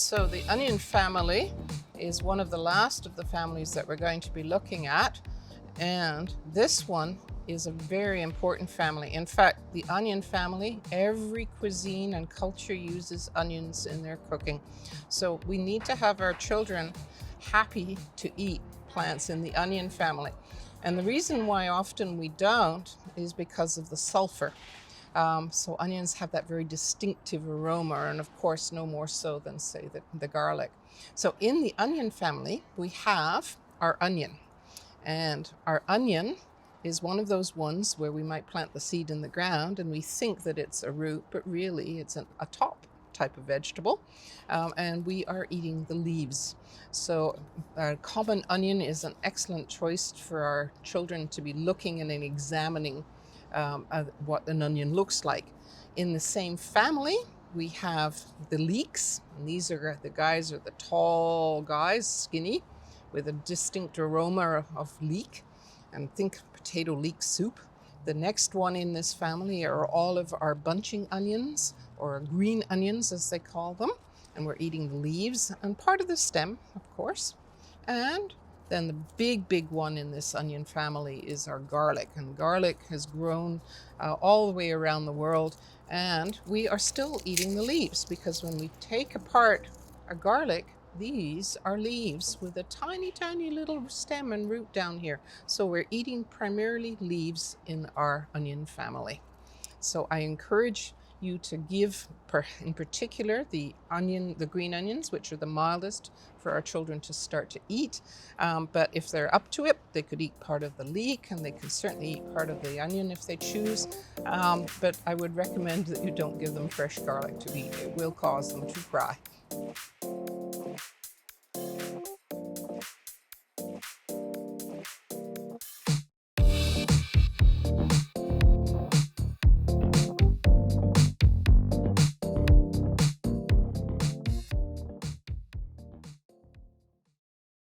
So the onion family is one of the last of the families that we're going to be looking at. And this one is a very important family. In fact, the onion family, every cuisine and culture uses onions in their cooking. So we need to have our children happy to eat plants in the onion family. And the reason why often we don't is because of the sulfur. So onions have that very distinctive aroma, and of course no more so than, say, the garlic. So in the onion family, we have our onion. And our onion is one of those ones where we might plant the seed in the ground and we think that it's a root, but really it's a top type of vegetable. And we are eating the leaves. So a common onion is an excellent choice for our children to be looking and examining what an onion looks like. In the same family, we have the leeks, and these are the tall guys, skinny, with a distinct aroma of leek, and think potato leek soup. The next one in this family are all of our bunching onions, or green onions as they call them, and we're eating the leaves and part of the stem, of course. And then the big one in this onion family is our garlic, and garlic has grown all the way around the world, and we are still eating the leaves, because when we take apart a garlic, these are leaves with a tiny little stem and root down here. So we're eating primarily leaves in our onion family. So I encourage you to give, in particular, the green onions, which are the mildest for our children to start to eat. But if they're up to it, they could eat part of the leek, and they can certainly eat part of the onion if they choose. But I would recommend that you don't give them fresh garlic to eat. It will cause them to cry.